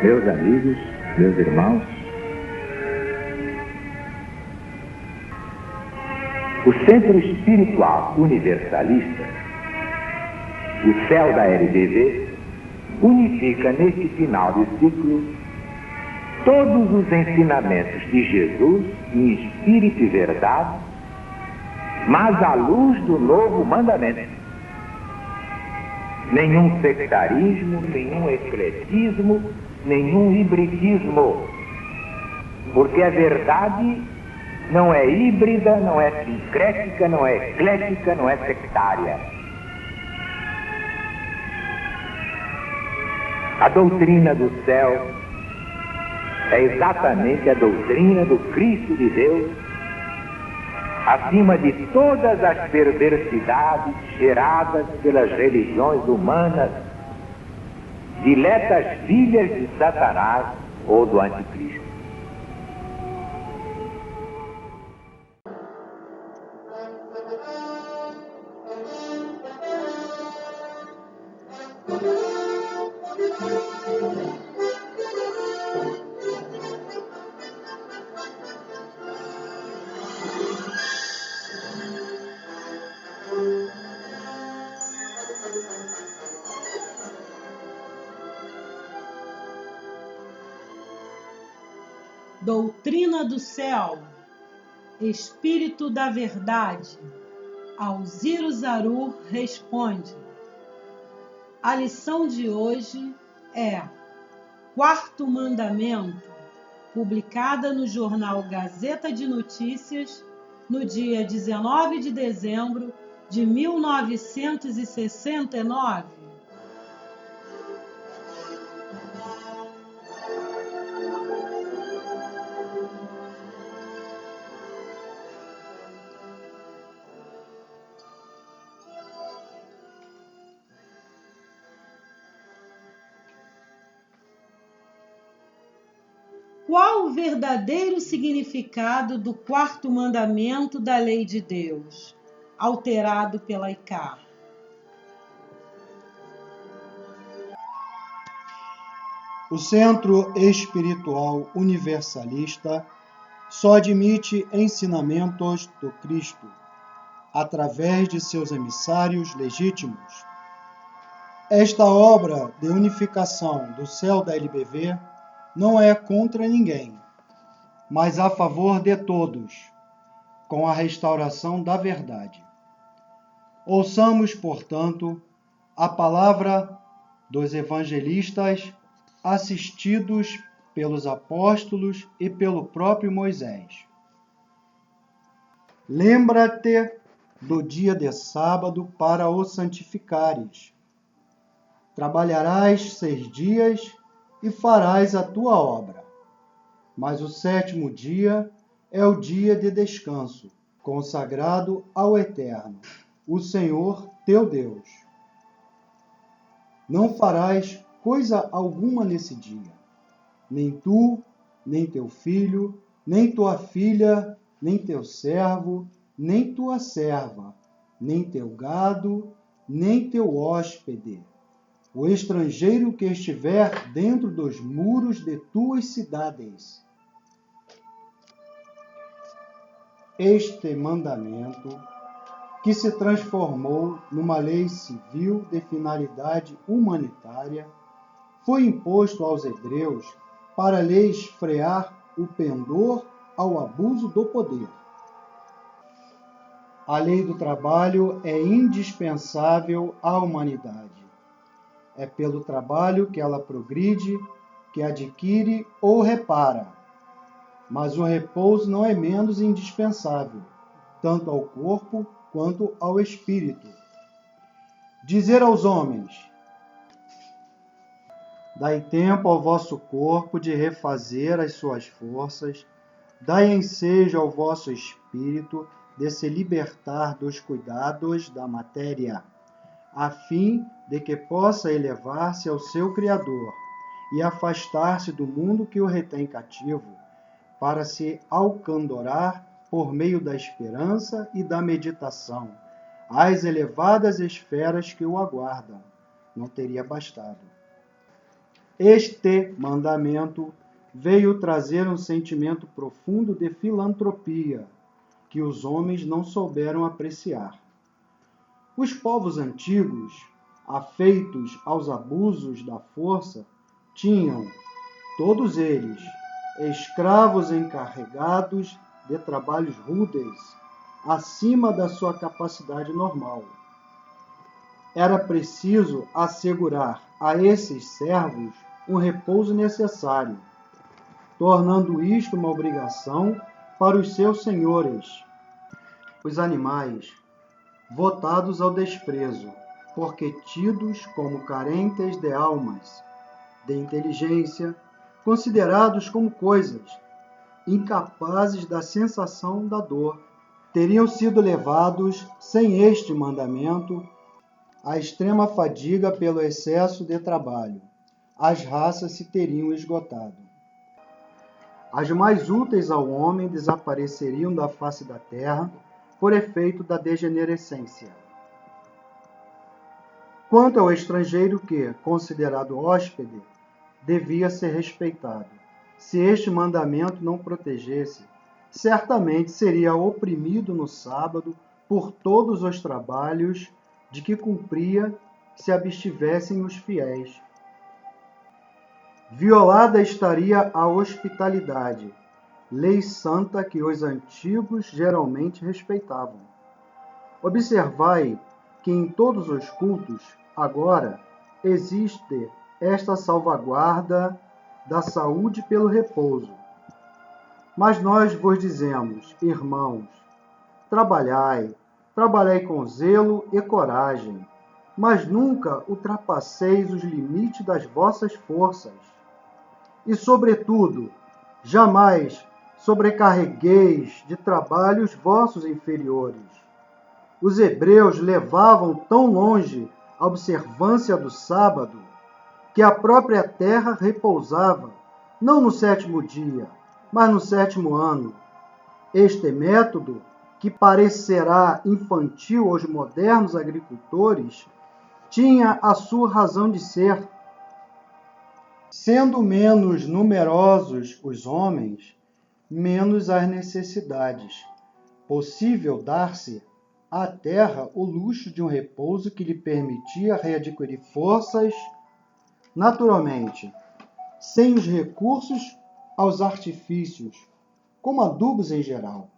Meus amigos, meus irmãos, o Centro Espiritual Universalista, o CEL da LBV, unifica neste final de ciclo todos os ensinamentos de Jesus em espírito e verdade, mas à luz do novo mandamento. Nenhum sectarismo, nenhum ecletismo, nenhum hibridismo, porque a verdade não é híbrida, não é sincrética, não é eclética, não é sectária. A doutrina do céu é exatamente a doutrina do Cristo de Deus, acima de todas as perversidades geradas pelas religiões humanas, diletas filhas de Satanás ou do Anticristo. Doutrina do céu, Espírito da verdade, Alziro Zarur responde. A lição de hoje é Quarto Mandamento, publicada no jornal Gazeta de Notícias, no dia 19 de dezembro de 1969. Qual o verdadeiro significado do quarto mandamento da lei de Deus, alterado pela ICAR? O Centro Espiritual Universalista só admite ensinamentos do Cristo, através de seus emissários legítimos. Esta obra de unificação do céu da LBV não é contra ninguém, mas a favor de todos, com a restauração da verdade. Ouçamos, portanto, a palavra dos evangelistas assistidos pelos apóstolos e pelo próprio Moisés. Lembra-te do dia de sábado para o santificares. Trabalharás 6 dias e farás a tua obra. Mas o 7º dia é o dia de descanso, consagrado ao Eterno, o Senhor teu Deus. Não farás coisa alguma nesse dia, nem tu, nem teu filho, nem tua filha, nem teu servo, nem tua serva, nem teu gado, nem teu hóspede, o estrangeiro que estiver dentro dos muros de tuas cidades. Este mandamento, que se transformou numa lei civil de finalidade humanitária, foi imposto aos hebreus para lhes frear o pendor ao abuso do poder. A lei do trabalho é indispensável à humanidade. É pelo trabalho que ela progride, que adquire ou repara. Mas o repouso não é menos indispensável, tanto ao corpo quanto ao espírito. Dizer aos homens: dai tempo ao vosso corpo de refazer as suas forças, dai ensejo ao vosso espírito de se libertar dos cuidados da matéria, a fim de que possa elevar-se ao seu Criador e afastar-se do mundo que o retém cativo, para se alcandorar por meio da esperança e da meditação às elevadas esferas que o aguardam. Não teria bastado. Este mandamento veio trazer um sentimento profundo de filantropia que os homens não souberam apreciar. Os povos antigos, afeitos aos abusos da força, tinham, todos eles, escravos encarregados de trabalhos rudes, acima da sua capacidade normal. Era preciso assegurar a esses servos um repouso necessário, tornando isto uma obrigação para os seus senhores. Os animais, votados ao desprezo, porque tidos como carentes de almas, de inteligência, considerados como coisas, incapazes da sensação da dor, teriam sido levados, sem este mandamento, à extrema fadiga pelo excesso de trabalho. As raças se teriam esgotado. As mais úteis ao homem desapareceriam da face da terra por efeito da degenerescência. Quanto ao estrangeiro que, considerado hóspede, devia ser respeitado, se este mandamento não protegesse, certamente seria oprimido no sábado por todos os trabalhos de que cumpria se abstivessem os fiéis. Violada estaria a hospitalidade, lei santa que os antigos geralmente respeitavam. Observai que em todos os cultos, agora, existe esta salvaguarda da saúde pelo repouso. Mas nós vos dizemos, irmãos, trabalhai com zelo e coragem, mas nunca ultrapasseis os limites das vossas forças. E, sobretudo, jamais sobrecarregueis de trabalho os vossos inferiores. Os hebreus levavam tão longe a observância do sábado que a própria terra repousava, não no 7º dia, mas no 7º ano. Este método, que parecerá infantil aos modernos agricultores, tinha a sua razão de ser. Sendo menos numerosos os homens, menos as necessidades. Possível dar-se à terra o luxo de um repouso que lhe permitia readquirir forças naturalmente, sem os recursos aos artifícios, como adubos em geral,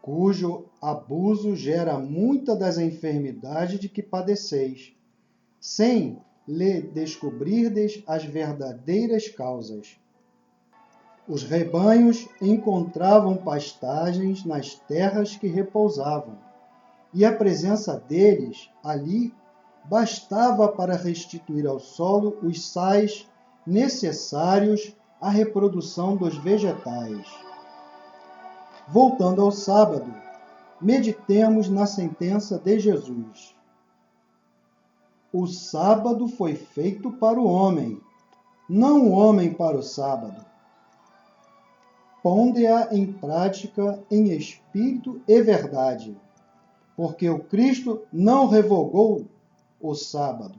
cujo abuso gera muitas das enfermidades de que padeceis, sem lhe descobrirdes as verdadeiras causas. Os rebanhos encontravam pastagens nas terras que repousavam, e a presença deles ali bastava para restituir ao solo os sais necessários à reprodução dos vegetais. Voltando ao sábado, meditemos na sentença de Jesus. O sábado foi feito para o homem, não o homem para o sábado. Ponde-a em prática em espírito e verdade, porque o Cristo não revogou o sábado,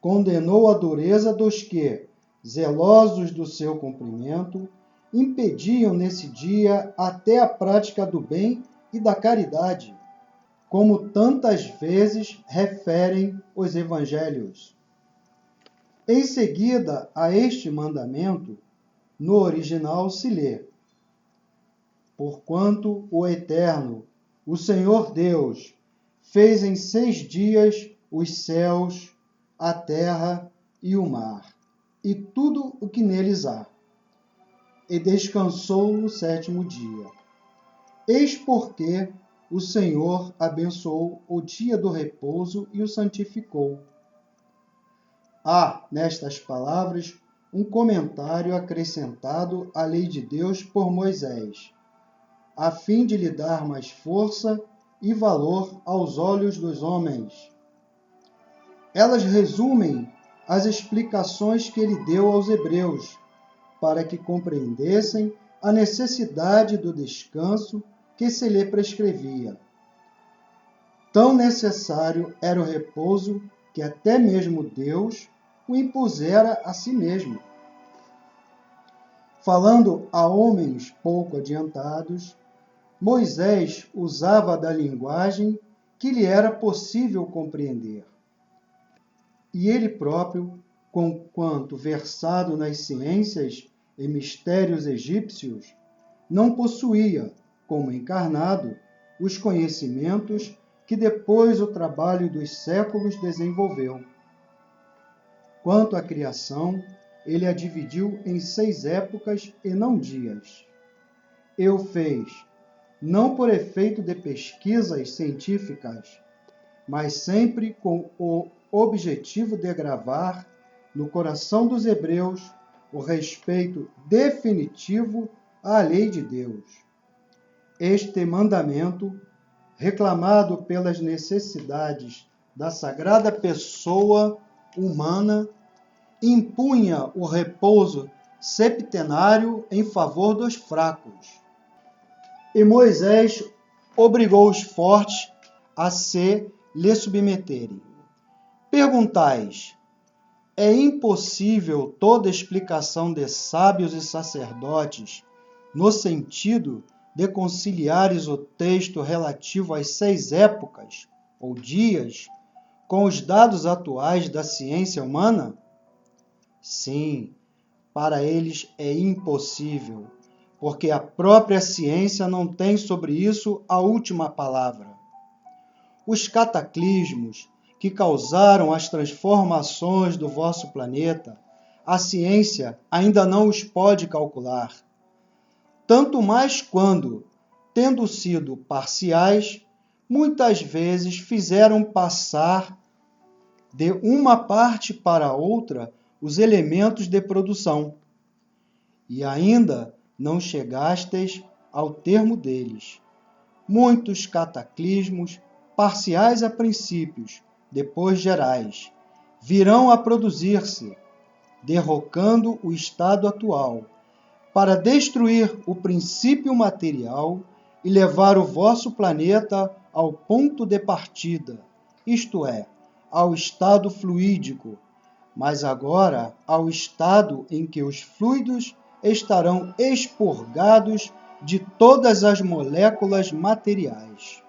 condenou a dureza dos que, zelosos do seu cumprimento, impediam nesse dia até a prática do bem e da caridade, como tantas vezes referem os evangelhos. Em seguida a este mandamento, no original se lê: Porquanto o Eterno, o Senhor Deus, fez em 6 dias os céus, a terra e o mar, e tudo o que neles há, e descansou no 7º dia. Eis porque o Senhor abençoou o dia do repouso e o santificou. Há, nestas palavras, um comentário acrescentado à lei de Deus por Moisés, a fim de lhe dar mais força e valor aos olhos dos homens. Elas resumem as explicações que ele deu aos hebreus, para que compreendessem a necessidade do descanso que se lhe prescrevia. Tão necessário era o repouso que até mesmo Deus, o impusera a si mesmo. Falando a homens pouco adiantados, Moisés usava da linguagem que lhe era possível compreender. E ele próprio, conquanto versado nas ciências e mistérios egípcios, não possuía, como encarnado, os conhecimentos que depois o trabalho dos séculos desenvolveu. Quanto à criação, ele a dividiu em 6 épocas e não dias. E o fez, não por efeito de pesquisas científicas, mas sempre com o objetivo de gravar no coração dos hebreus o respeito definitivo à lei de Deus. Este mandamento, reclamado pelas necessidades da sagrada pessoa humana, impunha o repouso septenário em favor dos fracos. E Moisés obrigou os fortes a se lhe submeterem. Perguntais: é impossível toda explicação de sábios e sacerdotes no sentido de conciliares o texto relativo às 6 épocas, ou dias, com os dados atuais da ciência humana? Sim, para eles é impossível, porque a própria ciência não tem sobre isso a última palavra. Os cataclismos que causaram as transformações do vosso planeta, a ciência ainda não os pode calcular. Tanto mais quando, tendo sido parciais, muitas vezes fizeram passar de uma parte para outra os elementos de produção. E ainda não chegastes ao termo deles. Muitos cataclismos, parciais a princípios, depois gerais, virão a produzir-se, derrocando o estado atual, para destruir o princípio material e levar o vosso planeta ao ponto de partida, isto é, ao estado fluídico, mas agora ao estado em que os fluidos estarão expurgados de todas as moléculas materiais.